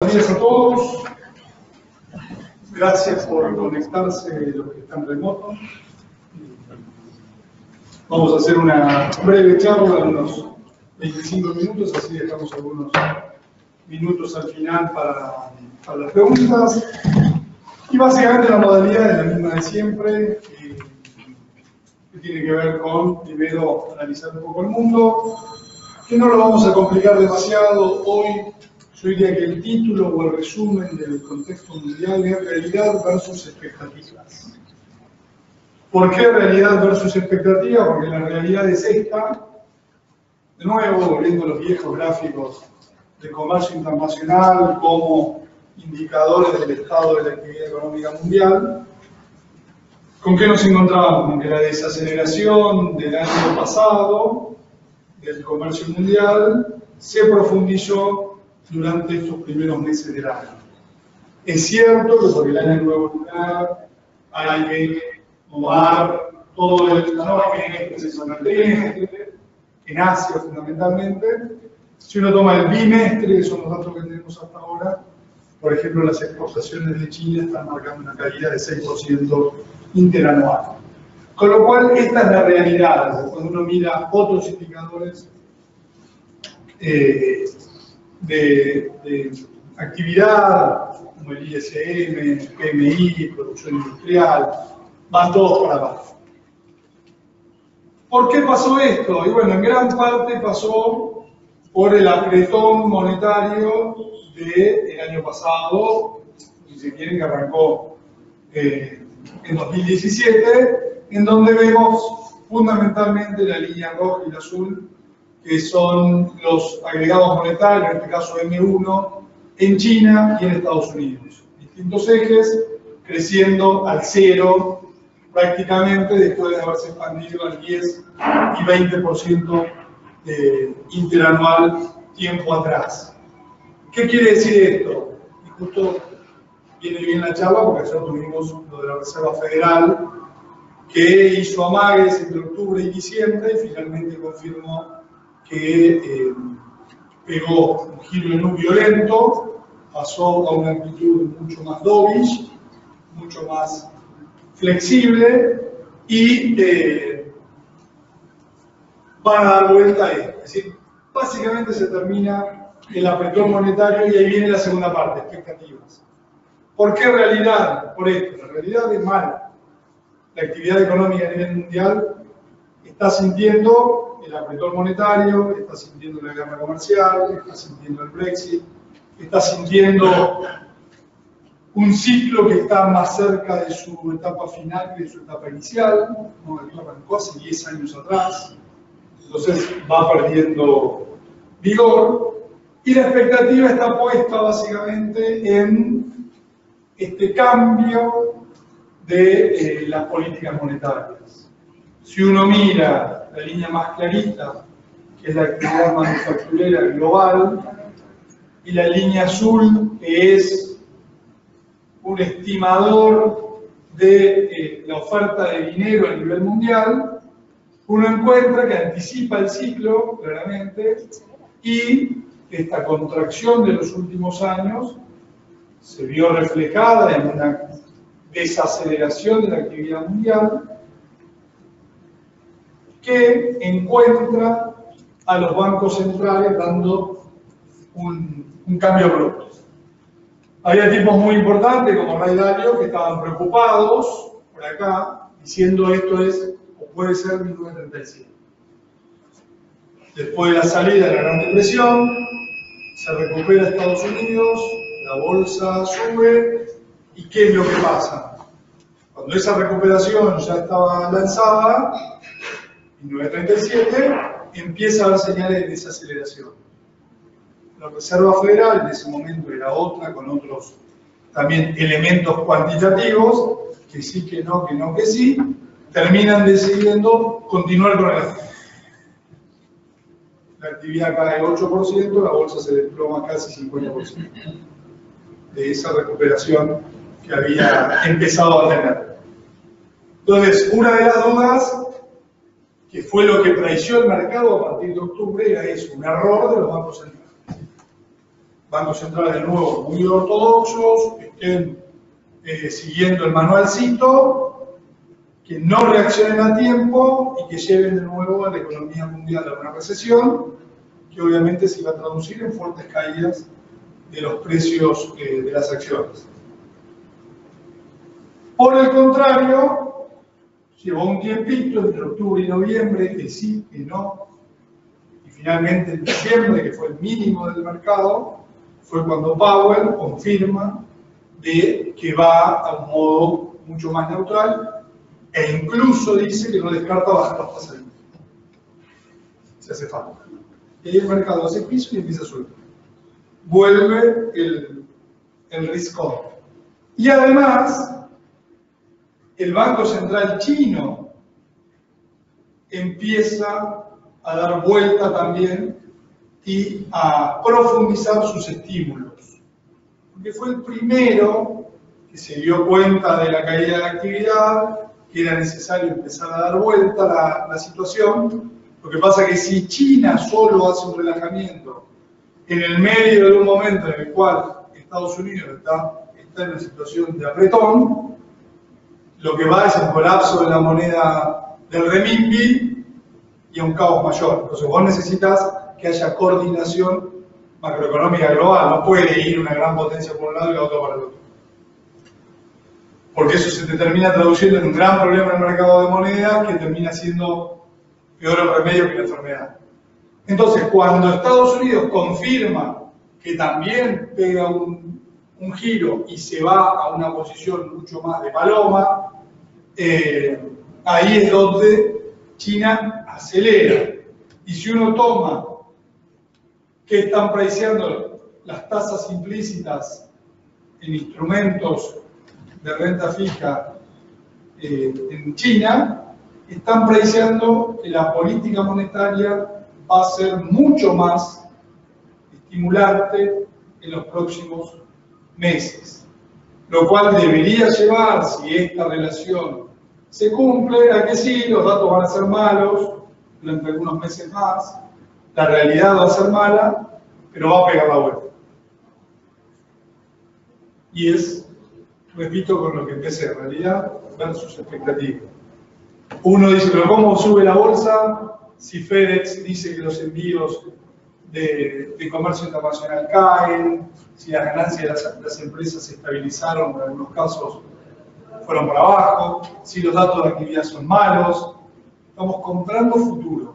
Buenos días a todos. Gracias por conectarse los que están remotos. Vamos a hacer una breve charla, unos 25 minutos, así dejamos algunos minutos al final para las preguntas. Y básicamente la modalidad es la misma de siempre, que tiene que ver con, primero, analizar un poco el mundo, que no lo vamos a complicar demasiado hoy. Yo diría que el título o el resumen del contexto mundial es realidad versus expectativas. ¿Por qué realidad versus expectativa? Porque la realidad es esta. De nuevo, volviendo a los viejos gráficos de comercio internacional como indicadores del estado de la actividad económica mundial. ¿Con qué nos encontramos? Con que la desaceleración del año pasado del comercio mundial se profundizó durante estos primeros meses del año. Es cierto que por el año nuevo lunar hay que tomar todo el trimestre, en Asia fundamentalmente. Si uno toma el bimestre, que son los datos que tenemos hasta ahora, por ejemplo, las exportaciones de China están marcando una caída de 6% interanual. Con lo cual, esta es la realidad. Cuando uno mira otros indicadores de actividad, como el ISM, PMI, producción industrial, van todos para abajo. ¿Por qué pasó esto? Y bueno, en gran parte pasó por el apretón monetario del año pasado, si se quieren, que arrancó en 2017, en donde vemos fundamentalmente la línea roja y la azul, que son los agregados monetarios, en este caso M1, en China y en Estados Unidos. Distintos ejes, creciendo al cero prácticamente después de haberse expandido al 10 y 20% interanual tiempo atrás. ¿Qué quiere decir esto? Y justo viene bien la charla porque ayer tuvimos lo de la Reserva Federal, que hizo amagues entre octubre y diciembre y finalmente confirmó que pegó un giro en un violento, pasó a una actitud mucho más dovish, mucho más flexible y van a dar vuelta a esto. Es decir, básicamente se termina el apretón monetario y ahí viene la segunda parte, expectativas. ¿Por qué realidad? Por esto, la realidad es mala. La actividad económica a nivel mundial está sintiendo el apretón monetario, está sintiendo la guerra comercial, está sintiendo el Brexit, está sintiendo un ciclo que está más cerca de su etapa final que de su etapa inicial, ¿no? El que arrancó hace 10 años atrás, entonces va perdiendo vigor, y la expectativa está puesta básicamente en este cambio de las políticas monetarias. Si uno mira la línea más clarita, que es la actividad manufacturera global, y la línea azul, que es un estimador de la oferta de dinero a nivel mundial, uno encuentra que anticipa el ciclo, claramente, y esta contracción de los últimos años se vio reflejada en una desaceleración de la actividad mundial, que encuentra a los bancos centrales dando un cambio abrupto. Había tipos muy importantes como Ray Dalio que estaban preocupados por acá, diciendo esto es o puede ser 1937. Después de la salida de la Gran Depresión, se recupera Estados Unidos, la bolsa sube, ¿y qué es lo que pasa? Cuando esa recuperación ya estaba lanzada, 1937, empieza a haber señales de desaceleración. La Reserva Federal en ese momento era otra, con otros también elementos cuantitativos, que sí, que no, que no, que sí, terminan decidiendo continuar con el efecto. La actividad cae 8%, la bolsa se desploma casi 50% de esa recuperación que había empezado a tener. Entonces, una de las dudas, que fue lo que traicionó el mercado a partir de octubre, era eso, un error de los bancos centrales. bancos centrales de nuevo muy ortodoxos, estén siguiendo el manualcito, que no reaccionen a tiempo y que lleven de nuevo a la economía mundial a una recesión, que obviamente se va a traducir en fuertes caídas de los precios de las acciones. Por el contrario, llevó un tiempito entre octubre y noviembre, que sí, que no, y finalmente en diciembre, que fue el mínimo del mercado, fue cuando Powell confirma de que va a un modo mucho más neutral e incluso dice que no descarta bajar las tasas de interés. Si hace falta. Y ahí el mercado hace piso y empieza a subir. Vuelve el risk-on. Y además, el Banco Central chino empieza a dar vuelta también y a profundizar sus estímulos. Porque fue el primero que se dio cuenta de la caída de la actividad, que era necesario empezar a dar vuelta la situación. Lo que pasa es que si China solo hace un relajamiento en el medio de un momento en el cual Estados Unidos está en una situación de apretón, lo que va es el colapso de la moneda del renminbi y a un caos mayor. Entonces vos necesitas que haya coordinación macroeconómica global, no puede ir una gran potencia por un lado y la otra para el otro. Porque eso se te termina traduciendo en un gran problema en el mercado de moneda que termina siendo peor el remedio que la enfermedad. Entonces, cuando Estados Unidos confirma que también pega un giro y se va a una posición mucho más de paloma, ahí es donde China acelera. Y si uno toma que están priceando las tasas implícitas en instrumentos de renta fija en China, están priceando que la política monetaria va a ser mucho más estimulante en los próximos meses. Lo cual debería llevar, si esta relación se cumple, a que sí, los datos van a ser malos durante algunos meses más, la realidad va a ser mala, pero va a pegar la vuelta. Y es, repito, con lo que empecé, realidad versus expectativa. Uno dice, pero ¿cómo sube la bolsa si FedEx dice que los envíos de comercio internacional caen, si las ganancias de las empresas se estabilizaron, en algunos casos fueron por abajo, si los datos de actividad son malos? Estamos comprando futuro.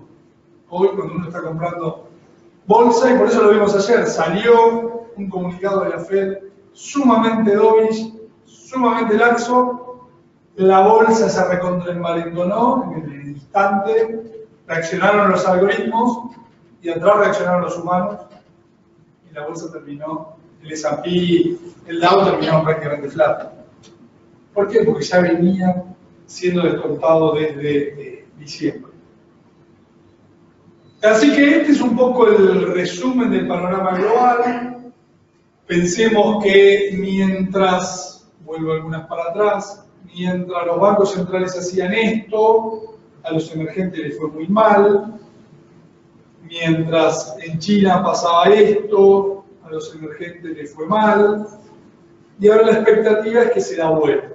Hoy, cuando uno está comprando bolsa, y por eso lo vimos ayer, salió un comunicado de la Fed sumamente dovish, sumamente laxo, la bolsa se recontraenvalentonó en el instante, reaccionaron los algoritmos y atrás reaccionaron los humanos y la bolsa terminó, el S&P, el Dow terminó prácticamente flat. ¿Por qué? Porque ya venía siendo descontado desde diciembre. Así que este es un poco el resumen del panorama global. Pensemos que mientras, vuelvo algunas para atrás, mientras los bancos centrales hacían esto, a los emergentes les fue muy mal. Mientras en China pasaba esto, a los emergentes les fue mal. Y ahora la expectativa es que se da vuelta.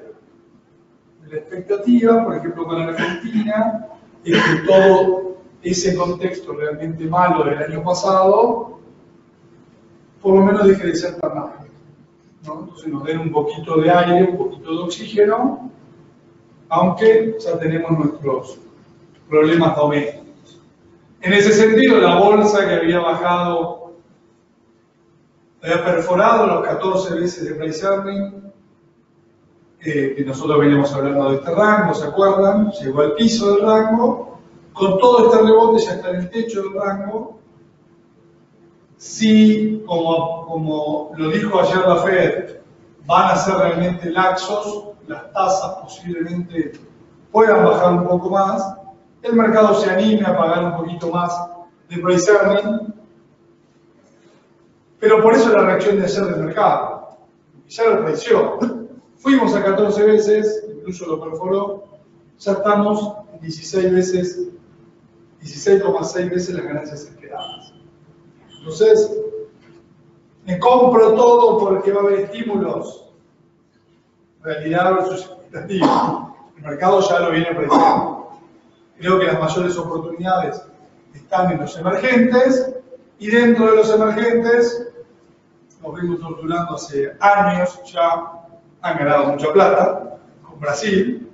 La expectativa, por ejemplo, con la Argentina, es que todo ese contexto realmente malo del año pasado, por lo menos deje de ser tan malo, ¿no? Entonces nos den un poquito de aire, un poquito de oxígeno, aunque ya tenemos nuestros problemas domésticos. En ese sentido, la bolsa que había bajado, había perforado los 14 veces de price earning, que nosotros veníamos hablando de este rango, ¿se acuerdan? Llegó al piso del rango, con todo este rebote ya está en el techo del rango. Si, como lo dijo ayer la Fed, van a ser realmente laxos, las tasas posiblemente puedan bajar un poco más, el mercado se anime a pagar un poquito más de price earning, pero por eso la reacción de ayer del mercado, ya lo preció. Fuimos a 14 veces, incluso lo perforó, ya estamos en 16 veces, 16,6 veces las ganancias esperadas. Entonces, me compro todo porque va a haber estímulos. Realidad versus expectativa. El mercado ya lo viene prediciendo. Creo que las mayores oportunidades están en los emergentes, y dentro de los emergentes, nos venimos torturando hace años, ya han ganado mucha plata, con Brasil,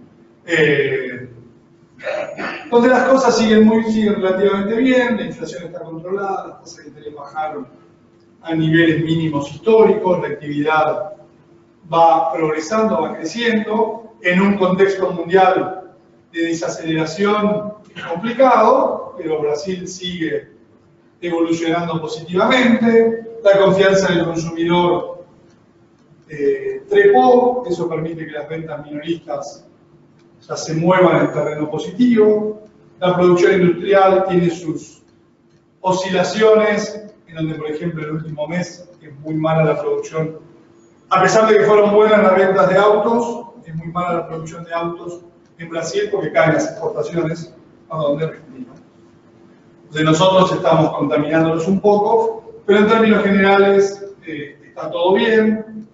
donde las cosas siguen relativamente bien, la inflación está controlada, las tasas de interés bajaron a niveles mínimos históricos, la actividad va progresando, va creciendo, en un contexto mundial de desaceleración complicado, pero Brasil sigue evolucionando positivamente, la confianza del consumidor trepó, eso permite que las ventas minoristas ya se muevan en terreno positivo, la producción industrial tiene sus oscilaciones, en donde por ejemplo el último mes es muy mala la producción, a pesar de que fueron buenas las ventas de autos, es muy mala la producción de autos en Brasil porque caen las exportaciones a donde Argentina. Entonces nosotros estamos contaminándolos un poco, pero en términos generales está todo bien.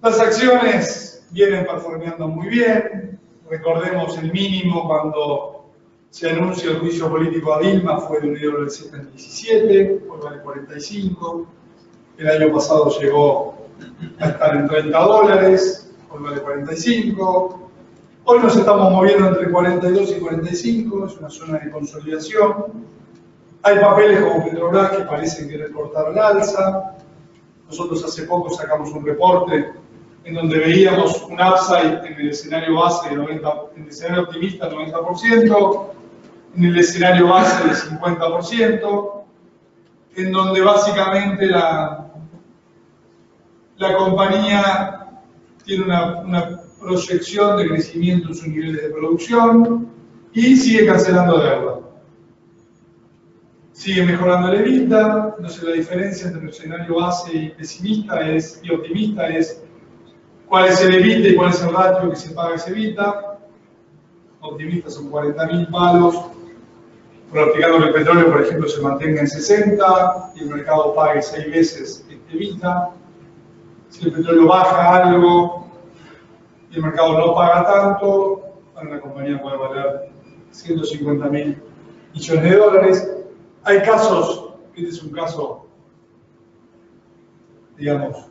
Las acciones vienen performeando muy bien. Recordemos el mínimo cuando se anuncia el juicio político a Dilma fue de $1,17, hoy vale 45. El año pasado llegó a estar en $30, hoy vale 45. Hoy nos estamos moviendo entre 42 y 45, es una zona de consolidación. Hay papeles como Petrobras que parecen querer cortar al alza. Nosotros hace poco sacamos un reporte en donde veíamos un upside en el escenario base de 90, en el escenario optimista del 90%, en el escenario base del 50%, en donde básicamente la compañía tiene una proyección de crecimiento en sus niveles de producción y sigue cancelando deuda. Sigue mejorando el EBITDA, entonces la diferencia entre el escenario base y pesimista y optimista es cuál es el EBITDA y cuál es el ratio que se paga ese EBITDA. Optimista son 40.000 palos, pronosticando que el petróleo, por ejemplo, se mantenga en 60 y el mercado pague 6 veces este EBITDA. Si el petróleo baja algo y el mercado no paga tanto, bueno, la compañía puede valer 150.000 millones de dólares. Hay casos, este es un caso, digamos,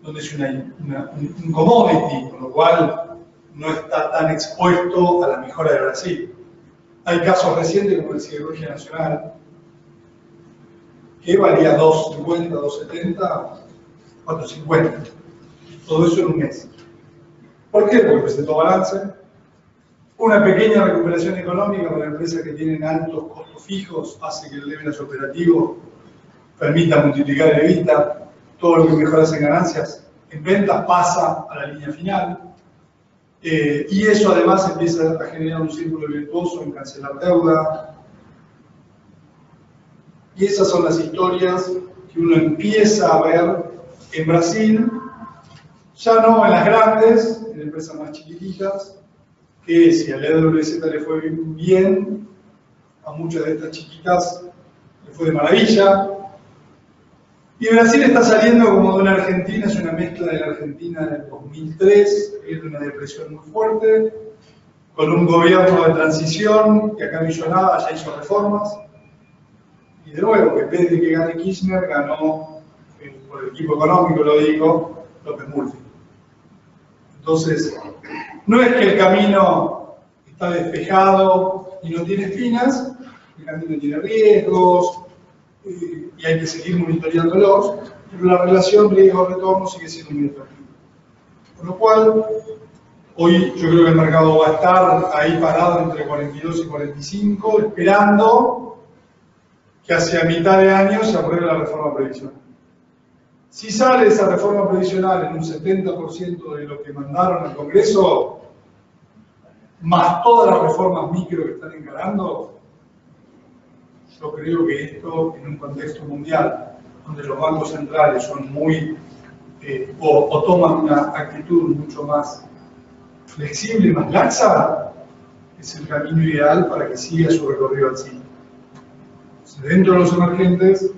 donde es un commodity, con lo cual no está tan expuesto a la mejora de Brasil. Hay casos recientes como el Siderurgia Nacional, que valía 2.50, 2.70, 4.50. Todo eso en un mes. ¿Por qué? Porque presentó balance, una pequeña recuperación económica para empresas que tienen altos costos fijos hace que el leverage operativo permita multiplicar el EBITDA, todo lo que mejoras en ganancias, en ventas pasa a la línea final, y eso además empieza a generar un círculo virtuoso en cancelar deuda. Y esas son las historias que uno empieza a ver en Brasil, ya no en las grandes, en empresas más chiquititas, que si a la EWZ le fue bien, a muchas de estas chiquitas le fue de maravilla. Y Brasil está saliendo como de una Argentina, es una mezcla de la Argentina del 2003, que viene una depresión muy fuerte, con un gobierno de transición que acá no hizo nada, ya hizo reformas. Y de nuevo, en vez de que gane Kirchner, ganó, por el equipo económico lo digo, López Murphy. Entonces, no es que el camino está despejado y no tiene espinas, el camino tiene riesgos y hay que seguir monitoreándolos, pero la relación riesgo-retorno sigue siendo muy atractiva. Con lo cual, hoy yo creo que el mercado va a estar ahí parado entre 42 y 45, esperando que hacia mitad de año se apruebe la reforma previsional. Si sale esa reforma previsional en un 70% de lo que mandaron al Congreso, más todas las reformas micro que están encarando, yo creo que esto, en un contexto mundial, donde los bancos centrales son muy, o toman una actitud mucho más flexible, más laxa, es el camino ideal para que siga su recorrido al cine. Dentro de los emergentes,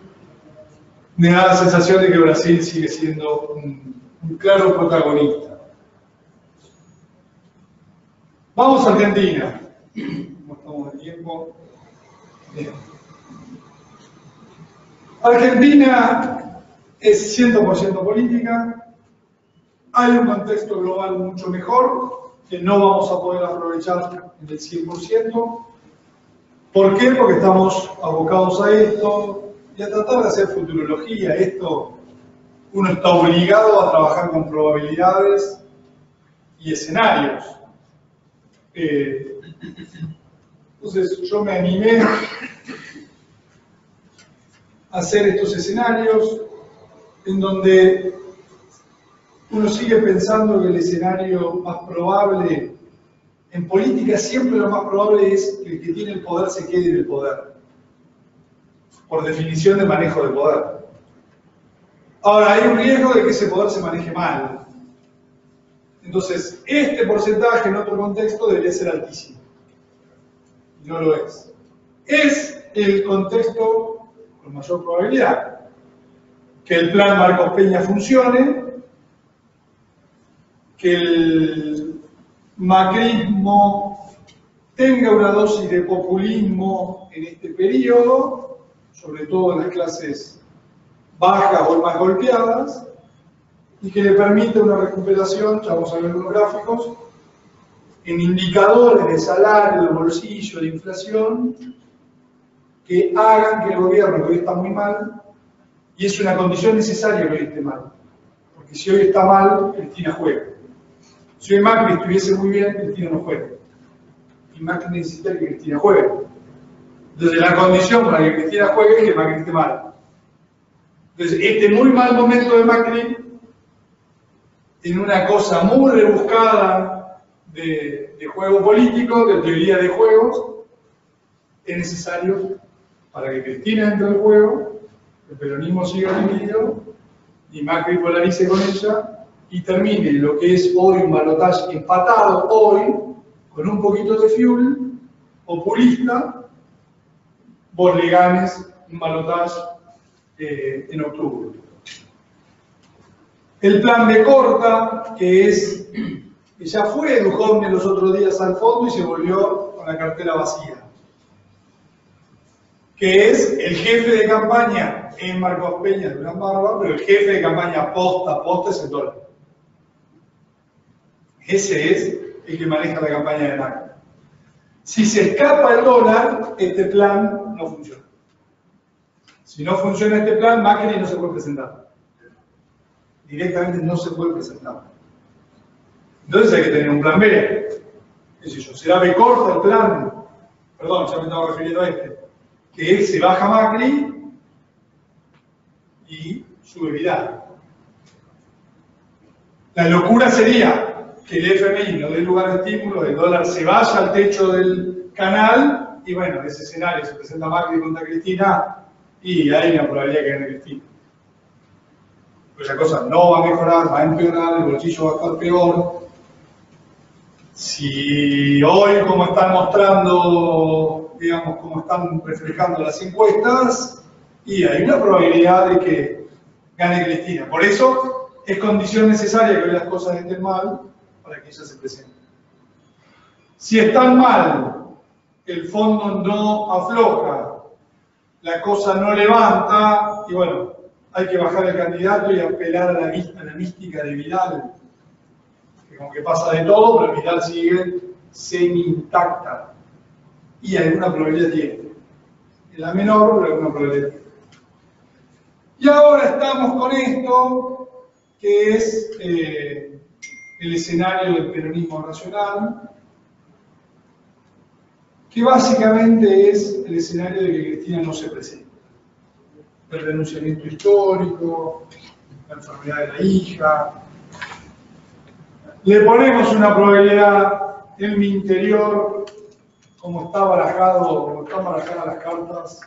me da la sensación de que Brasil sigue siendo un claro protagonista. Vamos a Argentina. ¿Cómo estamos de tiempo? Bien. Argentina es 100% política. Hay un contexto global mucho mejor que no vamos a poder aprovechar en el 100%. ¿Por qué? Porque estamos abocados a esto y a tratar de hacer futurología. Esto, uno está obligado a trabajar con probabilidades y escenarios. Entonces yo me animé a hacer estos escenarios en donde uno sigue pensando que el escenario más probable, en política siempre lo más probable es que el que tiene el poder se quede en el poder, por definición de manejo de poder. Ahora, hay un riesgo de que ese poder se maneje mal. Entonces, este porcentaje en otro contexto debería ser altísimo. Y no lo es. Es el contexto con mayor probabilidad. Que el plan Marcos Peña funcione, que el macrismo tenga una dosis de populismo en este periodo, sobre todo en las clases bajas o más golpeadas, y que le permite una recuperación, ya vamos a ver algunos gráficos, en indicadores de salario, de bolsillo, de inflación, que hagan que el gobierno, que hoy está muy mal, y es una condición necesaria que hoy esté mal, porque si hoy está mal, Cristina juega. Si hoy Macri estuviese muy bien, Cristina no juega. Y Macri necesita que Cristina juegue. Entonces la condición para que Cristina juegue es que Macri esté mal. Entonces este muy mal momento de Macri, en una cosa muy rebuscada de juego político, de teoría de juegos, es necesario para que Cristina entre al juego, el peronismo siga dividido y Macri polarice con ella y termine lo que es hoy un balotaje empatado hoy, con un poquito de fuel populista, vos le ganes un balotaje en octubre. El plan de Corta, que ya fue Duhovne los otros días al fondo y se volvió con la cartera vacía, que es el jefe de campaña en Marcos Peña de Durán Barba, pero el jefe de campaña posta a posta es el dólar. Ese es el que maneja la campaña de Macri. Si se escapa el dólar, este plan no funciona. Si no funciona este plan, Macri no se puede presentar. Directamente no se puede presentar. Entonces hay que tener un plan B. ¿Qué sé yo? Será B corta el plan. Perdón, ya me estaba refiriendo a este. Que se baja Macri y sube Vidal. La locura sería que el FMI no dé lugar a estímulo, el dólar se vaya al techo del canal y bueno, en ese escenario se presenta Macri contra Cristina y hay una probabilidad que gane Cristina. Pues la cosa no va a mejorar, va a empeorar, el bolsillo va a estar peor. Si hoy, como están mostrando, digamos, como están reflejando las encuestas, y hay una probabilidad de que gane Cristina. Por eso es condición necesaria que hoy las cosas estén mal para que ella se presente. Si están mal, el fondo no afloja, la cosa no levanta, y bueno, hay que bajar el candidato y apelar a la mística de Vidal, que como que pasa de todo, pero Vidal sigue semi-intacta, y alguna probabilidad tiene. En la menor, pero alguna probabilidad tiene. Y ahora estamos con esto, que es el escenario del peronismo nacional, que básicamente es el escenario de que Cristina no se presente. El renunciamiento histórico, la enfermedad de la hija. Le ponemos una probabilidad en mi interior, como están barajadas las cartas,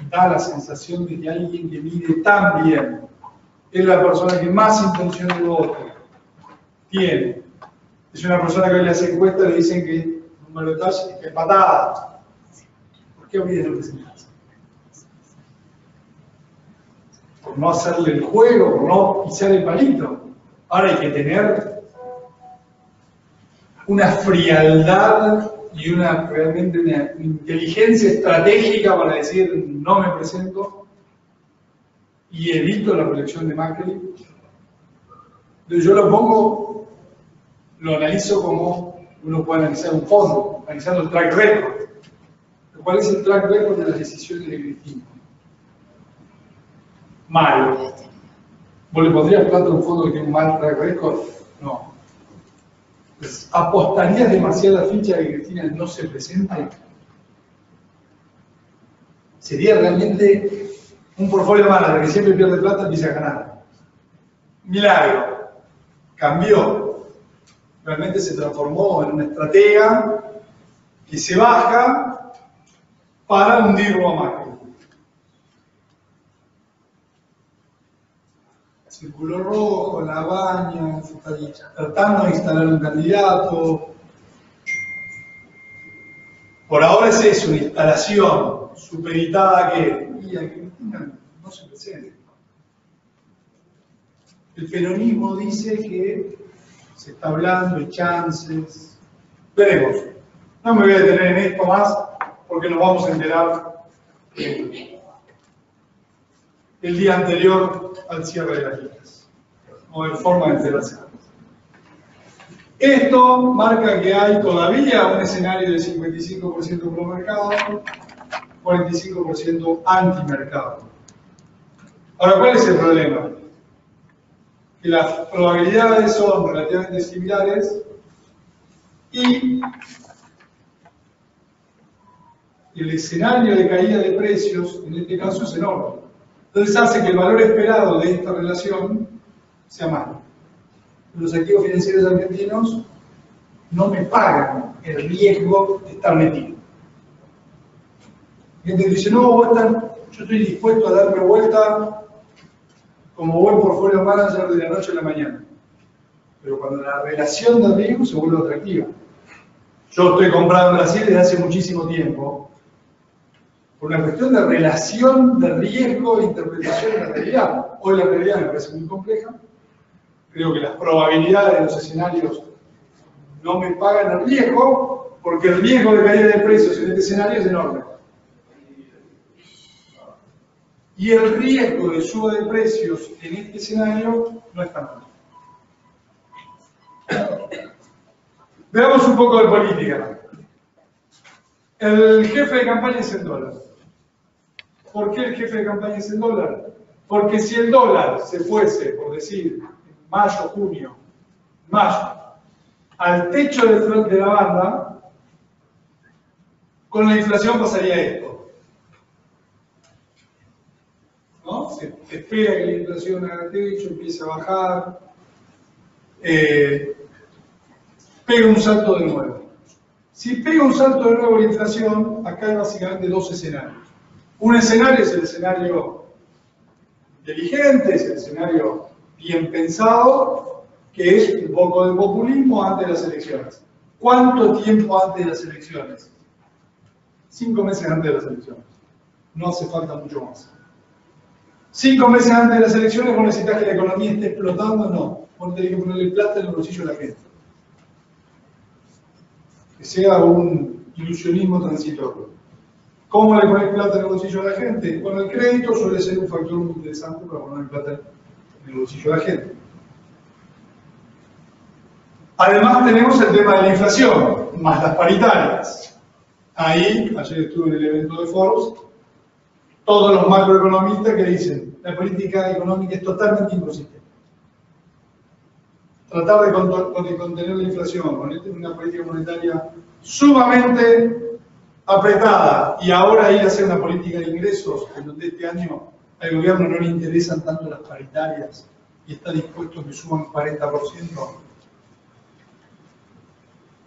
da la sensación de que alguien que mide tan bien es la persona que más intención de voto tiene. Es una persona que hoy las encuestas le dicen que un balotaje es empatada. ¿Por qué habría de presentarse? por no hacerle el juego, por no pisar el palito. Ahora hay que tener una frialdad y realmente una inteligencia estratégica para decir no me presento y evito la proyección de Macri. Entonces yo lo analizo como uno puede analizar un fondo, analizando el track record. ¿Cuál es el track record de las decisiones de Cristina? Malo. ¿Vos le pondrías plata a un fondo que tiene un mal track record? No. Pues, ¿apostarías demasiada ficha de que Cristina no se presente? Sería realmente un portfolio manager que siempre pierde plata y empieza a ganar. Milagro. Cambió. Realmente se transformó en una estratega que se baja para hundirlo a Macri. Círculo rojo, la baña, se está tratando de instalar un candidato. Por ahora es eso, una instalación supeditada que y a Cristina no se presenta. El peronismo dice que se está hablando de chances. Veremos. No me voy a detener en esto más porque nos vamos a enterar el día anterior al cierre de las listas. No hay forma de enterarse. Esto marca que hay todavía un escenario de 55% pro mercado, 45% antimercado. Ahora, ¿cuál es el problema? Que las probabilidades son relativamente similares y el escenario de caída de precios, en este caso, es enorme. Entonces hace que el valor esperado de esta relación sea malo. Los activos financieros argentinos no me pagan el riesgo de estar metido. Gente dice, no, yo estoy dispuesto a darme vuelta como buen portfolio manager de la noche a la mañana. Pero cuando la relación de riesgo se vuelve atractiva. Yo estoy comprado en Brasil desde hace muchísimo tiempo, por una cuestión de relación de riesgo e interpretación de la realidad. Hoy la realidad me parece muy compleja. Creo que las probabilidades de los escenarios no me pagan el riesgo, porque el riesgo de caída de precios en este escenario es enorme. Y el riesgo de suba de precios en este escenario no es tan alto. Veamos un poco de política. El jefe de campaña es el dólar. ¿Por qué el jefe de campaña es el dólar? Porque si el dólar se fuese, por decir, en mayo, junio, mayo, al techo de la banda, con la inflación pasaría esto. ¿No? Se espera que la inflación haga techo, empiece a bajar, pega un salto de nuevo. Si pega un salto de nuevo la inflación, acá hay básicamente dos escenarios. Un escenario es el escenario inteligente, es el escenario bien pensado, que es un poco de populismo antes de las elecciones. ¿Cuánto tiempo antes de las elecciones? 5 meses antes de las elecciones. No hace falta mucho más. 5 meses antes de las elecciones, ¿vos necesitas que la economía esté explotando? No. Vos tenés que ponerle plata en el bolsillo de la gente. Que sea un ilusionismo transitorio. ¿Cómo le pones plata en el bolsillo a la gente? Con el crédito suele ser un factor muy interesante para poner plata en el bolsillo de la gente. Además tenemos el tema de la inflación, más las paritarias. Ahí, ayer estuve en el evento de Forbes, todos los macroeconomistas que dicen la política económica es totalmente inconsistente. Tratar de contener la inflación con una política monetaria sumamente apretada y ahora ir a hacer una política de ingresos en donde este año al gobierno no le interesan tanto las paritarias y está dispuesto a que suban 40%.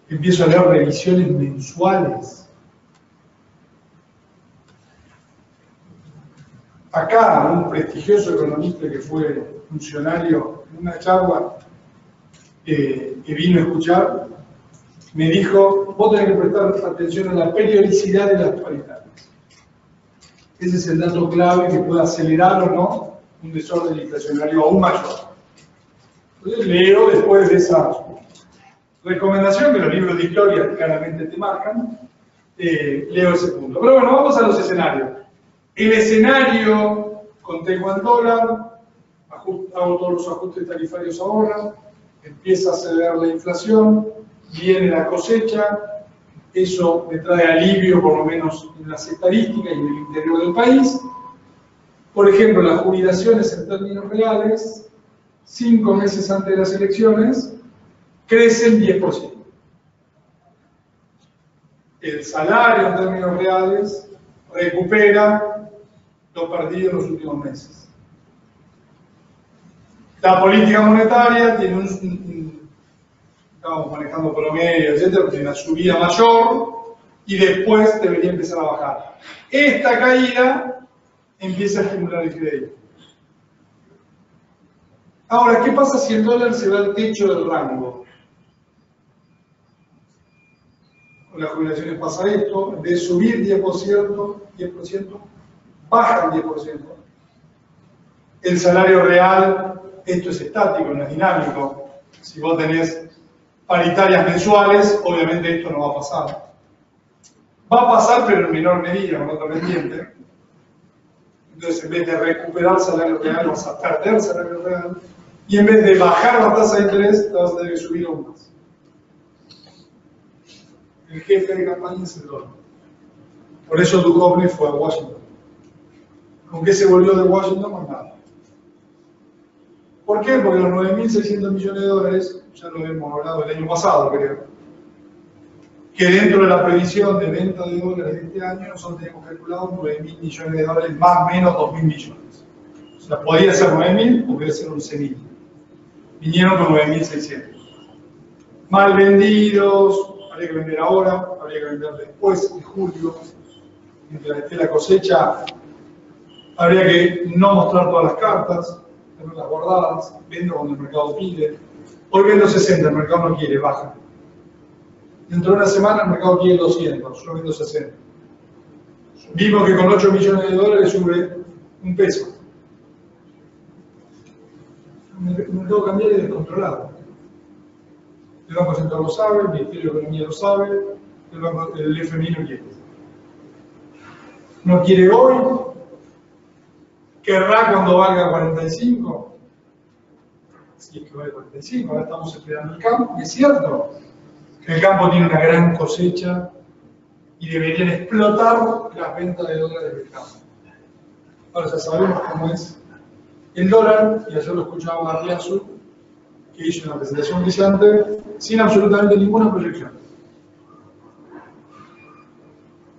Empiezo a leer revisiones mensuales. Acá, un prestigioso economista que fue funcionario en una charla que vino a escuchar, me dijo, vos tenés que prestar atención a la periodicidad de las paritarias. Ese es el dato clave que puede acelerar o no un desorden inflacionario aún mayor. Entonces leo después de esa recomendación que los libros de historia claramente te marcan, leo ese punto. Pero bueno, vamos a los escenarios. El escenario, contengo al dólar, hago todos los ajustes tarifarios ahora, empieza a ceder la inflación, viene la cosecha, eso me trae alivio por lo menos en las estadísticas y en el interior del país. Por ejemplo, las jubilaciones en términos reales, 5 meses antes de las elecciones, crecen 10%. El salario en términos reales recupera lo perdido en los últimos meses. La política monetaria tiene estamos manejando promedio, etcétera, tiene una subida mayor y después debería empezar a bajar. Esta caída empieza a estimular el crédito. Ahora, ¿qué pasa si el dólar se va al techo del rango? Con las jubilaciones pasa esto, en vez de subir 10%, baja el 10%. El salario real, esto es estático, no es dinámico. Si vos tenés paritarias mensuales, obviamente esto no va a pasar. Va a pasar, pero en menor medida, con otra pendiente. Entonces, en vez de recuperar salario real, vas a perder salario real. Y en vez de bajar la tasa de interés, te vas a tener que subir aún más. El jefe de campaña es el dólar. Por eso Duhovne fue a Washington. ¿Con qué se volvió de Washington? Con nada. ¿Por qué? Porque los 9.600 millones de dólares, ya lo hemos hablado el año pasado, creo, que dentro de la previsión de venta de dólares de este año, nosotros tenemos calculado 9.000 millones de dólares, más o menos 2.000 millones. O sea, podía ser 9.000 o podía ser 11.000. Vinieron con 9.600. Mal vendidos, habría que vender ahora, habría que vender después de julio, mientras esté la cosecha, habría que no mostrar todas las cartas, tenerlas guardadas, vendo cuando el mercado pide. Hoy vendo 60, el mercado no quiere, baja. Dentro de una semana el mercado quiere 200, yo vendo 60. Vimos que con 8 millones de dólares sube un peso. El mercado cambiario es descontrolado. El Banco Central lo sabe, el Ministerio de Economía lo sabe, el FMI no quiere. No quiere hoy, querrá cuando valga 45, si es que vale 45, ahora estamos esperando el campo, y es cierto que el campo tiene una gran cosecha y deberían explotar las ventas de dólares del campo. Ahora ya sabemos cómo es el dólar, y ayer lo escuchaba a Arriazu, que hizo una presentación brillante sin absolutamente ninguna proyección.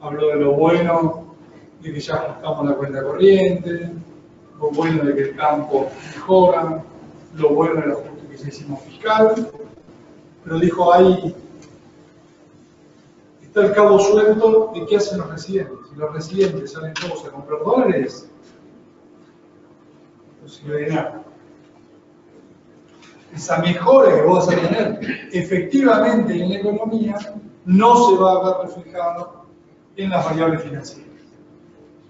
Habló de lo bueno de que ya ajustamos la cuenta corriente, lo bueno de que el campo mejora, lo bueno del ajuste que ya hicimos fiscal, pero dijo ahí está el cabo suelto de qué hacen los residentes. Si los residentes salen todos a comprar dólares, no sirve de nada. Esa mejora que vos vas a tener efectivamente en la economía no se va a ver reflejado en las variables financieras.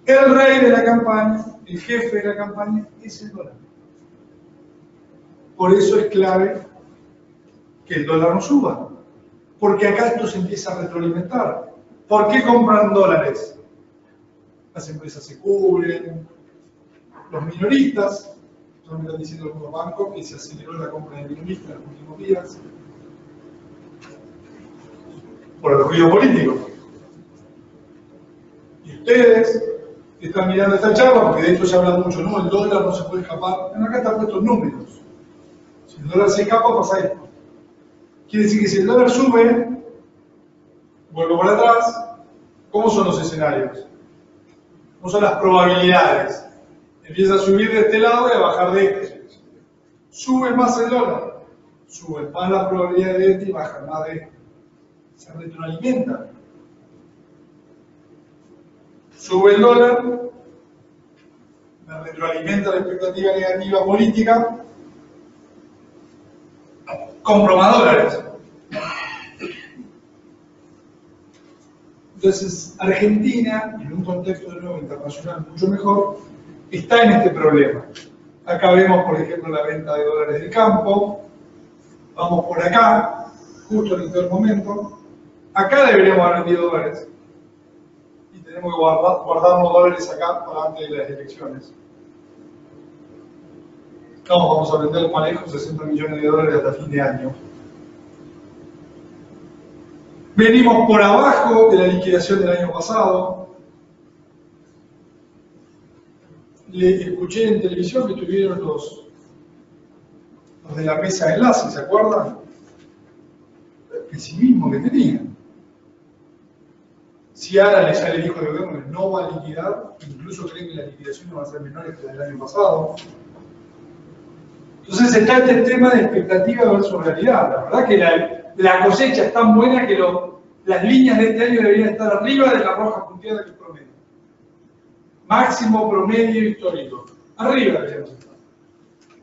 El rey de la campaña, el jefe de la campaña, es el dólar. Por eso es clave que el dólar no suba. Porque acá esto se empieza a retroalimentar. ¿Por qué compran dólares? Las empresas se cubren, los minoristas, ya me están diciendo algunos bancos que se aceleró la compra de minoristas en los últimos días, por el ruido político. Y ustedes que están mirando esta charla, porque de esto se habla mucho, no, el dólar no se puede escapar, bueno, acá están puestos números. Si el dólar se escapa, pasa esto. Quiere decir que si el dólar sube, vuelvo para atrás, ¿cómo son los escenarios? ¿Cómo son las probabilidades? Empieza a subir de este lado y a bajar de este. Sube más el dólar, sube más la probabilidad de este y baja más de este. Se retroalimenta. Sube el dólar, me retroalimenta la expectativa negativa política, compro más dólares. Entonces, Argentina, en un contexto de nuevo internacional mucho mejor, está en este problema. Acá vemos, por ejemplo, la venta de dólares del campo. Vamos por acá, justo en el peor momento. Acá deberíamos haber vendido dólares. Y tenemos que guardarnos dólares acá para antes de las elecciones. No, vamos a vender más lejos 60 millones de dólares hasta fin de año. Venimos por abajo de la liquidación del año pasado. Le escuché en televisión que tuvieron los de la mesa de enlace, ¿se acuerdan? El pesimismo que tenían. Si Ara ya le dijo al gobierno que no va a liquidar, incluso creen que las liquidaciones van a ser menores que las del año pasado. Entonces está este tema de expectativa versus realidad. La verdad que la cosecha es tan buena que las líneas de este año deberían estar arriba de la roja punteada que es promedio. Máximo promedio histórico. Arriba deberíamos estar.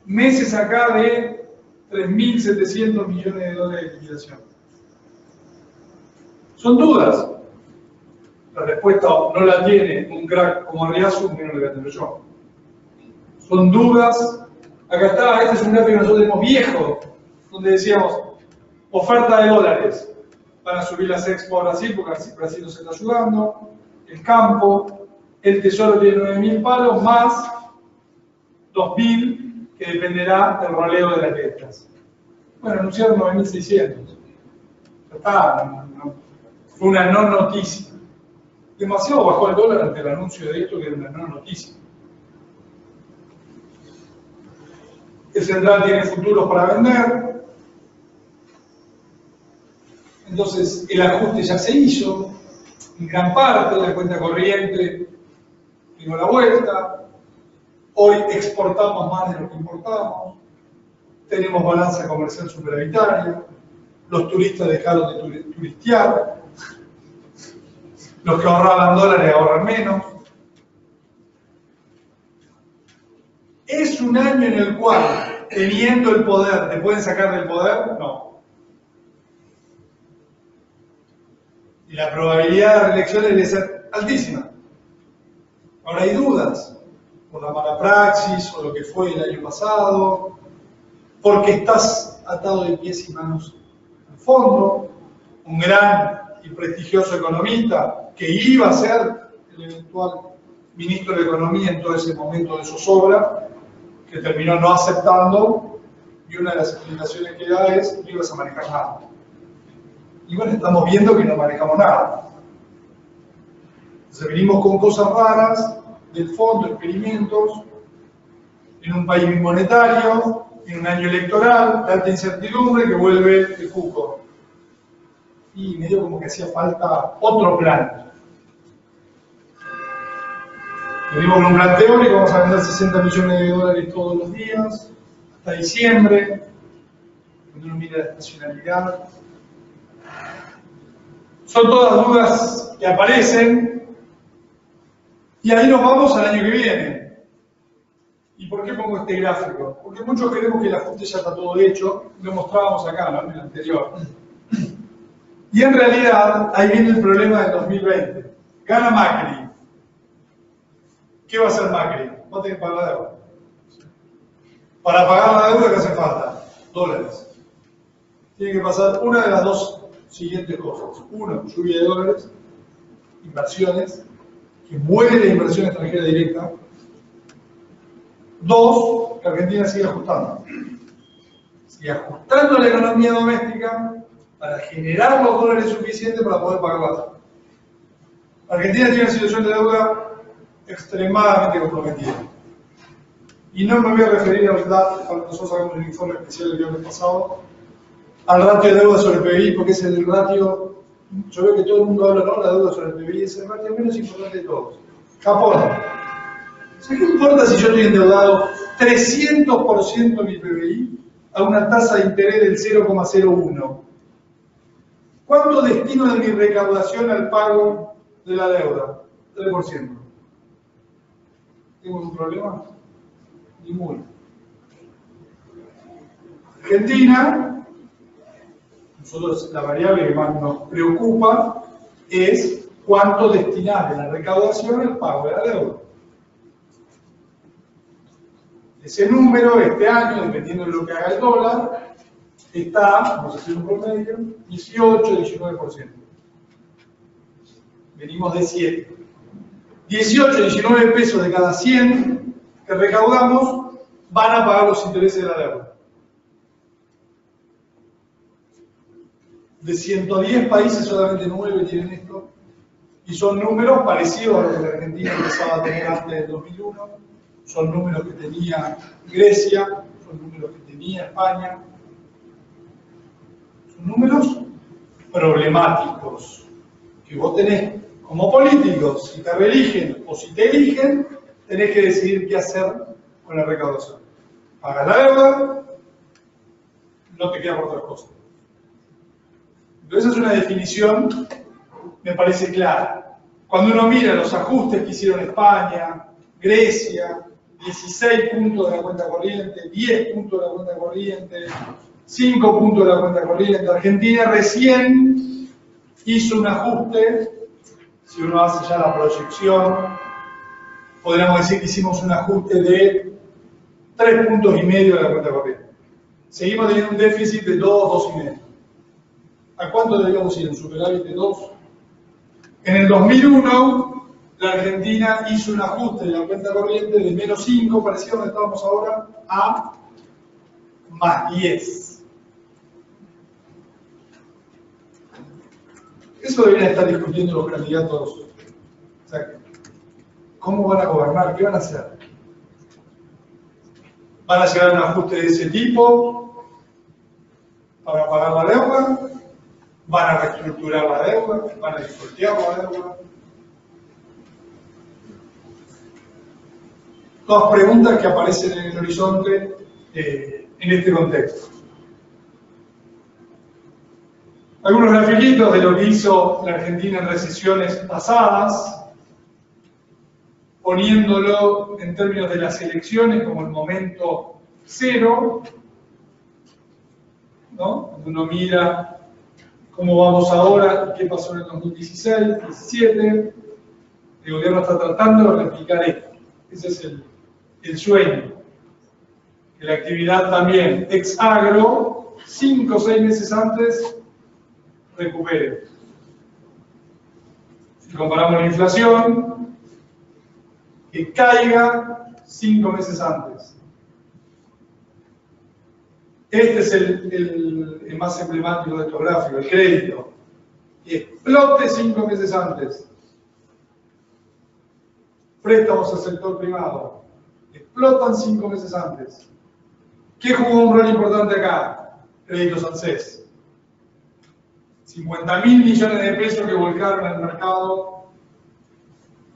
Meses acá de 3.700 millones de dólares de liquidación. Son dudas. La respuesta no la tiene un crack como Arriazu, que no la voy a tener yo. Son dudas. Acá está, este es un gráfico que nosotros tenemos viejo, donde decíamos oferta de dólares para subir las expo a Brasil, porque Brasil nos está ayudando, el campo, el tesoro tiene 9.000 palos, más 2.000 que dependerá del roleo de las letras. Bueno, anunciaron 9.600. Ya está, fue una no noticia. Demasiado bajó el dólar ante el anuncio de esto, que era una no noticia. El central tiene futuros para vender. Entonces, el ajuste ya se hizo. En gran parte, la cuenta corriente dio la vuelta. Hoy exportamos más de lo que importamos. Tenemos balanza comercial superavitaria. Los turistas dejaron de turistear. Los que ahorraban dólares ahorran menos. ¿Es un año en el cual, teniendo el poder, te pueden sacar del poder? No. Y la probabilidad de reelección debe ser altísima. Ahora hay dudas, por la mala praxis o lo que fue el año pasado, porque estás atado de pies y manos al fondo. Un gran y prestigioso economista que iba a ser el eventual ministro de Economía en todo ese momento de zozobra, que terminó no aceptando, y una de las explicaciones que da es: no ibas a manejar nada. Y bueno, estamos viendo que no manejamos nada. Entonces venimos con cosas raras del fondo, experimentos, en un país bimonetario, en un año electoral, de alta incertidumbre, que vuelve el cuco. Y medio como que hacía falta otro plan. Venimos con un plan teórico, vamos a vender 60 millones de dólares todos los días, hasta diciembre, cuando uno mira la estacionalidad. Son todas dudas que aparecen, y ahí nos vamos al año que viene. ¿Y por qué pongo este gráfico? Porque muchos creemos que el ajuste ya está todo hecho, lo mostrábamos acá, ¿no?, en el anterior. Y en realidad, ahí viene el problema del 2020. Gana Macri. ¿Qué va a hacer Macri? Va a tener que pagar la deuda. Para pagar la deuda, ¿qué hace falta? Dólares. Tiene que pasar una de las dos siguientes cosas. Uno, lluvia de dólares, inversiones, que muere la inversión extranjera directa. Dos, que Argentina sigue ajustando. Sigue ajustando la economía doméstica para generar los dólares suficientes para poder pagar la deuda. Argentina tiene una situación de deuda extremadamente comprometida. Y no me voy a referir a verdad, cuando nosotros hagamos un informe especial el viernes pasado, al ratio de deuda sobre el PBI, porque es el ratio, yo veo que todo el mundo habla, ¿no?, la deuda sobre el PBI es el ratio menos importante de todos. Japón. O sea, ¿qué importa si yo estoy endeudado 300% de mi PBI a una tasa de interés del 0,01? ¿Cuánto destino de mi recaudación al pago de la deuda? 3%. ¿Tengo un problema? Ninguno. Argentina, nosotros la variable que más nos preocupa es cuánto destinar de la recaudación al pago de la deuda. Ese número, este año, dependiendo de lo que haga el dólar, está, vamos a hacer un promedio, 18-19%. Venimos de 7. 18-19 pesos de cada 100 que recaudamos van a pagar los intereses de la deuda. De 110 países, solamente 9 tienen esto. Y son números parecidos a los que la Argentina empezaba a tener antes del 2001. Son números que tenía Grecia, son números que tenía España. Son números problemáticos que vos tenés como políticos, si te reeligen o si te eligen, tenés que decidir qué hacer con la recaudación. Pagas la deuda, no te queda por otra cosa. Entonces, esa es una definición, me parece clara. Cuando uno mira los ajustes que hicieron España, Grecia, 16 puntos de la cuenta corriente, 10 puntos de la cuenta corriente, 5 puntos de la cuenta corriente, Argentina recién hizo un ajuste. Si uno hace ya la proyección, podríamos decir que hicimos un ajuste de 3,5 puntos de la cuenta corriente. Seguimos teniendo un déficit de 2, 2,5. ¿A cuánto deberíamos ir? ¿Un superávit de 2? En el 2001, la Argentina hizo un ajuste de la cuenta corriente de menos 5, parecido a donde estábamos ahora, a más 10. Eso deberían estar discutiendo los candidatos. O sea, ¿cómo van a gobernar? ¿Qué van a hacer? ¿Van a llegar a un ajuste de ese tipo para pagar la deuda? ¿Van a reestructurar la deuda? ¿Van a disfrutar la deuda? Todas preguntas que aparecen en el horizonte en este contexto. Algunos grafiquitos de lo que hizo la Argentina en recesiones pasadas, poniéndolo en términos de las elecciones como el momento cero, ¿no? Cuando uno mira cómo vamos ahora, qué pasó en el 2016, 2017, el gobierno está tratando de replicar esto. Ese es el sueño. Que la actividad también ex agro, 5 o 6 meses antes, recupere. Si comparamos la inflación, que caiga 5 meses antes. Este es el más emblemático de estos gráficos, el crédito. Que explote 5 meses antes. Préstamos al sector privado. Explotan 5 meses antes. ¿Qué jugó un rol importante acá? Créditos ANSES. 50.000 millones de pesos que volcaron al mercado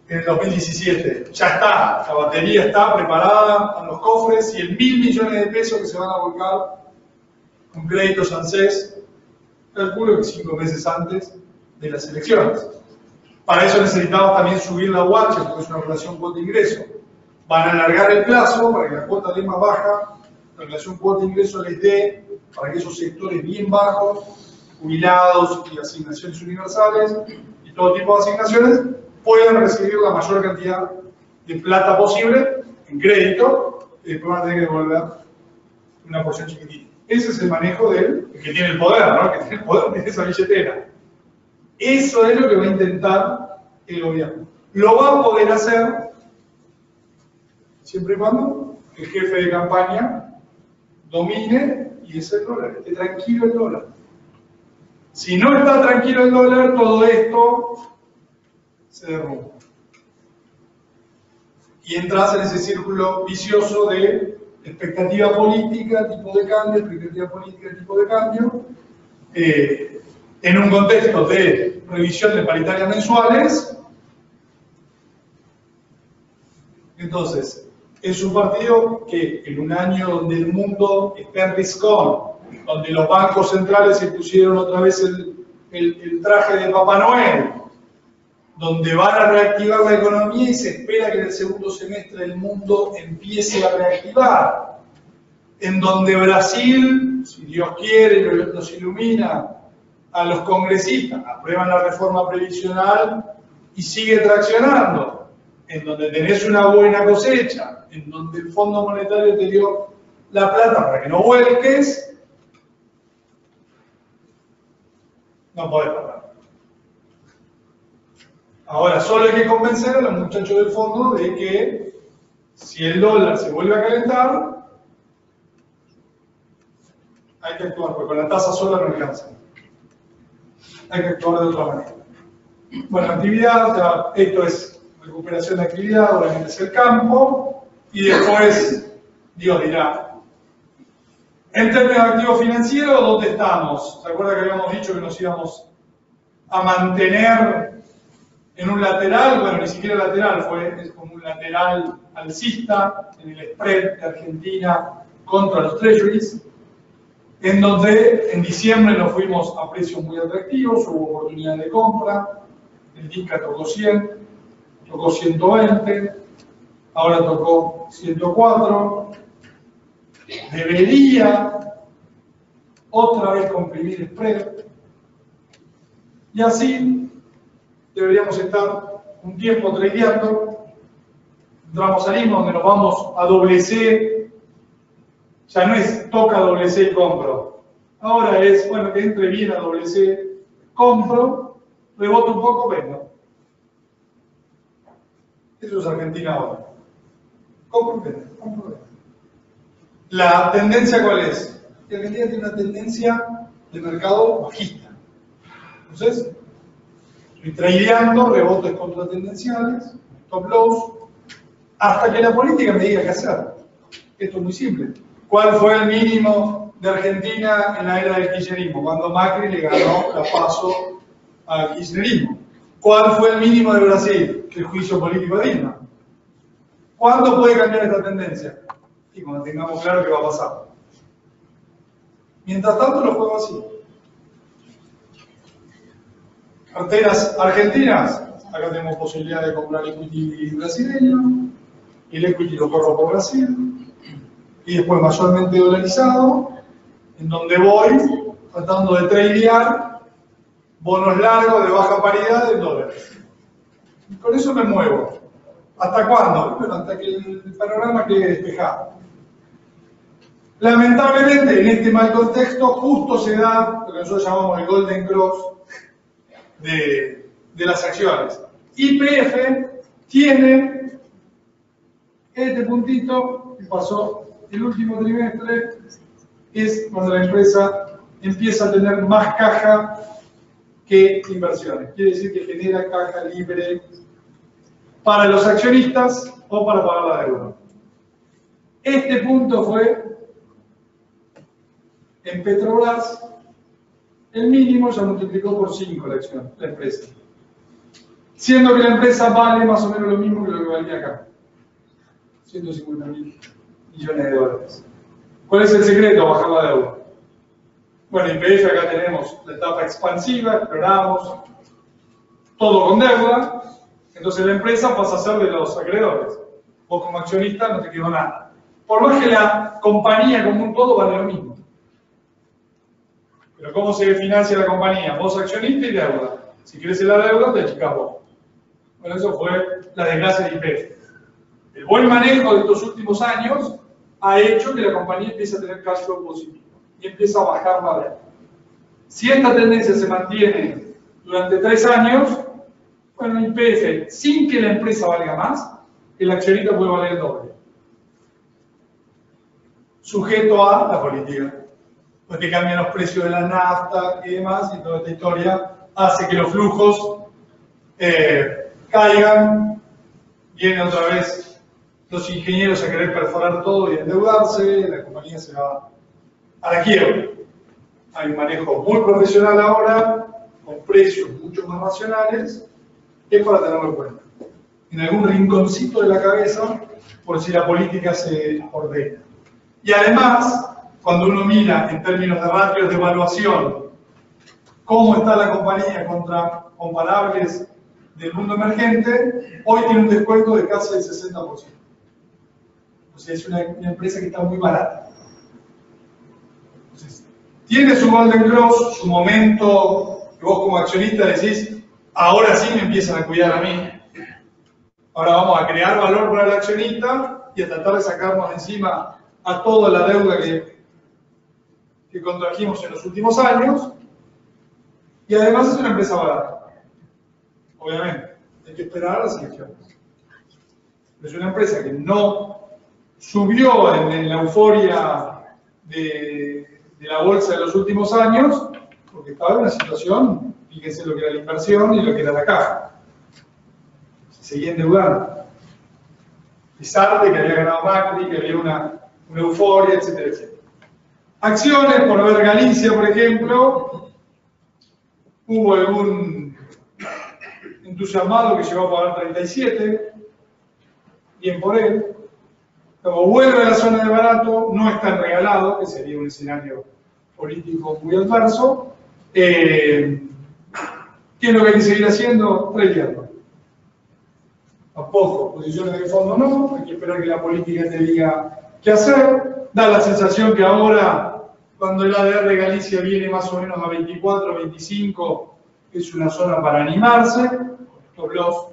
en el 2017. Ya está, la batería está preparada en los cofres, 100.000 millones de pesos que se van a volcar con créditos ANSES, calculo que 5 meses antes de las elecciones. Para eso necesitamos también subir la UH, porque es una relación cuota-ingreso. Van a alargar el plazo para que la cuota dé más baja, la relación cuota-ingreso les dé para que esos sectores bien bajos, jubilados y asignaciones universales y todo tipo de asignaciones, puedan recibir la mayor cantidad de plata posible en crédito y después van a tener que devolver una porción chiquitita. Ese es el manejo del que tiene el poder, ¿no? Que tiene el poder de esa billetera. Eso es lo que va a intentar el gobierno. Lo va a poder hacer siempre y cuando el jefe de campaña domine y es el dólar, esté tranquilo el dólar. Si no está tranquilo el dólar, todo esto se derrumba. Y entras en ese círculo vicioso de expectativa política, tipo de cambio, expectativa política, tipo de cambio, en un contexto de revisión de paritarias mensuales. Entonces, es un partido que en un año donde el mundo está en riscón, donde los bancos centrales se pusieron otra vez el traje de Papá Noel, donde van a reactivar la economía y se espera que en el segundo semestre el mundo empiece a reactivar, en donde Brasil, si Dios quiere, nos ilumina, a los congresistas aprueban la reforma previsional y sigue traccionando, en donde tenés una buena cosecha, en donde el Fondo Monetario te dio la plata para que no vuelques, no podés parar. Ahora, solo hay que convencer a los muchachos del fondo de que si el dólar se vuelve a calentar, hay que actuar, porque con la tasa sola no alcanza. Hay que actuar de otra manera. Bueno, actividad, ya, esto es recuperación de actividad, obviamente es el campo, y después Dios dirá. En términos de activo financiero, ¿dónde estamos? ¿Se acuerdan que habíamos dicho que nos íbamos a mantener en un lateral? Bueno, ni siquiera lateral, es como un lateral alcista en el spread de Argentina contra los treasuries, en donde en diciembre nos fuimos a precios muy atractivos, hubo oportunidad de compra, el DICA tocó 100, tocó 120, ahora tocó 104, debería otra vez comprimir el spread, y así deberíamos estar un tiempo tradeando, entramos salimos donde nos vamos a doble C, ya no es toca doble C y compro, ahora es, bueno, que entre bien a doble C, compro, reboto un poco, vendo. Eso es Argentina ahora. Compro, vendo, compro, vendo. ¿La tendencia cuál es? Que Argentina tiene una tendencia de mercado bajista. Entonces, estoy tradeando, rebotes contratendenciales, stop loss, hasta que la política me diga qué hacer. Esto es muy simple. ¿Cuál fue el mínimo de Argentina en la era del kirchnerismo? Cuando Macri le ganó la paso al kirchnerismo. ¿Cuál fue el mínimo de Brasil? El juicio político de Dilma. ¿Cuándo puede cambiar esta tendencia? Y cuando tengamos claro qué va a pasar. Mientras tanto, lo juego así. Carteras argentinas, acá tenemos posibilidad de comprar equity brasileño, y el equity lo corro por Brasil, y después mayormente dolarizado, en donde voy tratando de tradear bonos largos de baja paridad en dólares. Y con eso me muevo. ¿Hasta cuándo? Bueno, hasta que el panorama quede despejado. Lamentablemente, en este mal contexto, justo se da lo que nosotros llamamos el Golden Cross de las acciones. YPF tiene este puntito que pasó el último trimestre, es cuando la empresa empieza a tener más caja que inversiones. Quiere decir que genera caja libre para los accionistas o para pagar la deuda. Este punto fue en Petrobras, el mínimo ya multiplicó por 5 la acción, la empresa. Siendo que la empresa vale más o menos lo mismo que lo que valía acá. 150.000 millones de dólares. ¿Cuál es el secreto? Bajar la deuda. Bueno, en YPF acá tenemos la etapa expansiva, exploramos, todo con deuda, entonces la empresa pasa a ser de los acreedores. Vos como accionista no te quedó nada. Por más que la compañía como un todo vale lo mismo. Pero ¿cómo se financia la compañía? Vos accionista y deuda. Si crece la deuda, te achicás vos. Bueno, eso fue la desgracia de YPF. El buen manejo de estos últimos años ha hecho que la compañía empiece a tener cash flow positivo y empieza a bajar la deuda. Si esta tendencia se mantiene durante 3 años, bueno, YPF, sin que la empresa valga más, el accionista puede valer el doble. Sujeto a la política. Pues te cambian los precios de la nafta y demás, y toda esta historia hace que los flujos caigan, vienen otra vez los ingenieros a querer perforar todo y endeudarse, la compañía se va a la quiebra. Hay un manejo muy profesional ahora, con precios mucho más racionales, que es para tenerlo en cuenta. En algún rinconcito de la cabeza, por si la política se ordena. Y además, cuando uno mira en términos de ratios de evaluación cómo está la compañía contra comparables del mundo emergente, hoy tiene un descuento de casi el 60%. O sea, es una empresa que está muy barata. Entonces, tiene su Golden Cross, su momento que vos como accionista decís, ahora sí me empiezan a cuidar a mí. Ahora vamos a crear valor para el accionista y a tratar de sacarnos de encima a toda la deuda que contrajimos en los últimos años. Y además es una empresa barata. Obviamente, hay que esperar a las elecciones. Es una empresa que no subió en la euforia de la bolsa de los últimos años, porque estaba en una situación, fíjense lo que era la inversión y lo que era la caja. Se seguía endeudando. A pesar de que había ganado Macri, que había una euforia, etcétera, etcétera. Acciones, por ver Galicia, por ejemplo, hubo algún entusiasmado que llegó a pagar 37, bien por él. Luego vuelve a la zona de barato, no es tan regalado, que sería un escenario político muy adverso. ¿Qué es lo que hay que seguir haciendo? Tradeando. Tampoco, posiciones de fondo no, hay que esperar que la política te diga qué hacer. Da la sensación que ahora, cuando el ADR Galicia viene más o menos a 24, 25, es una zona para animarse, stop loss.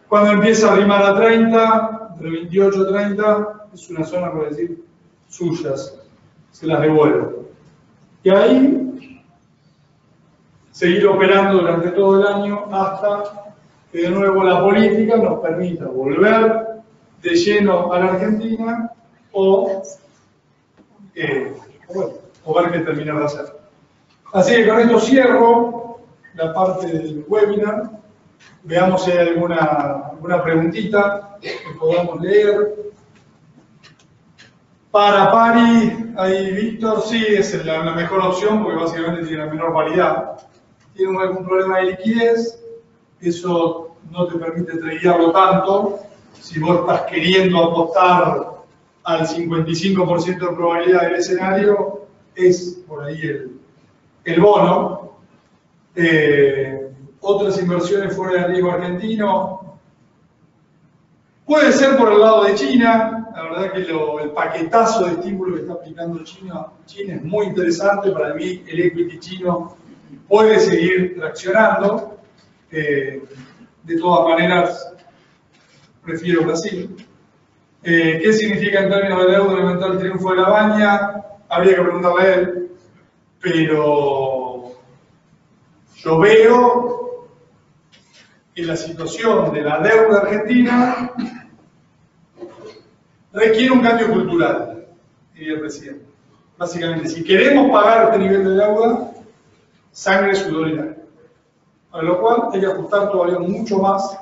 Cuando empieza a rimar a 30, entre 28 y 30, es una zona, por decir, suyas, se las devuelvo. Y ahí, seguir operando durante todo el año hasta que de nuevo la política nos permita volver de lleno a la Argentina o ver qué terminar de hacer. Así que con esto cierro la parte del webinar. Veamos si hay alguna preguntita que podamos leer. Para pari, ahí Víctor, sí, es la mejor opción porque básicamente tiene la menor paridad. Tiene algún problema de liquidez, eso no te permite tradearlo tanto. Si vos estás queriendo apostar al 55% de probabilidad del escenario, es por ahí el bono. Otras inversiones fuera del riesgo argentino, puede ser por el lado de China. La verdad que el paquetazo de estímulo que está aplicando China es muy interesante. Para mí el equity chino puede seguir traccionando. De todas maneras, prefiero Brasil. ¿Qué significa en términos de deuda aumentar el triunfo de la baña? Habría que preguntarle a él, pero yo veo que la situación de la deuda argentina requiere un cambio cultural, diría el presidente. Básicamente, si queremos pagar este nivel de deuda, sangre, sudor y lágrimas. Para lo cual hay que ajustar todavía mucho más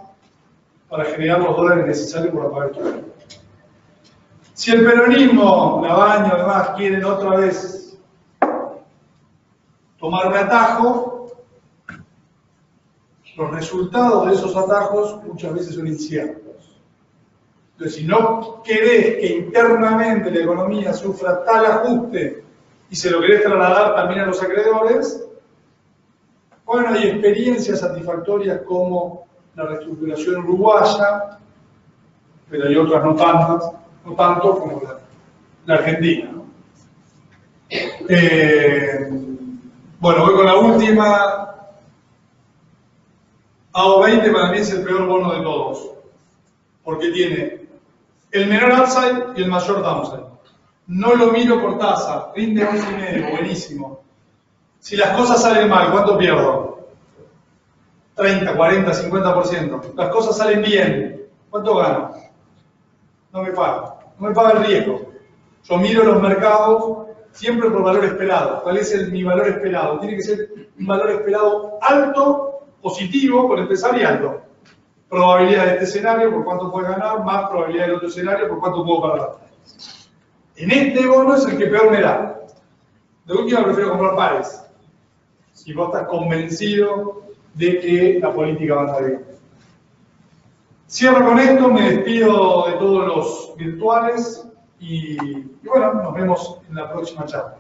para generar los dólares necesarios para pagar esto. Si el peronismo, la Baña, además, quieren otra vez tomar un atajo, los resultados de esos atajos muchas veces son inciertos. Entonces, si no querés que internamente la economía sufra tal ajuste y se lo querés trasladar también a los acreedores, bueno, hay experiencias satisfactorias como la reestructuración uruguaya, pero hay otras no tanto como la Argentina, ¿no? Bueno, voy con la última. AO20 para mí es el peor bono de todos, porque tiene el menor upside y el mayor downside. No lo miro por tasa, rinde 11,5, buenísimo. Si las cosas salen mal, ¿cuánto pierdo? 30, 40, 50%. Las cosas salen bien, ¿cuánto gano? No me paga el riesgo. Yo miro los mercados siempre por valor esperado. ¿Cuál es mi valor esperado? Tiene que ser un valor esperado alto, positivo, por empezar, y alto. Probabilidad de este escenario, por cuánto puedes ganar, más probabilidad del otro escenario, por cuánto puedo perder. En este bono es el que peor me da. De última prefiero comprar pares, si vos estás convencido de que la política va a andar bien. Cierro con esto, me despido de todos los virtuales y bueno, nos vemos en la próxima charla.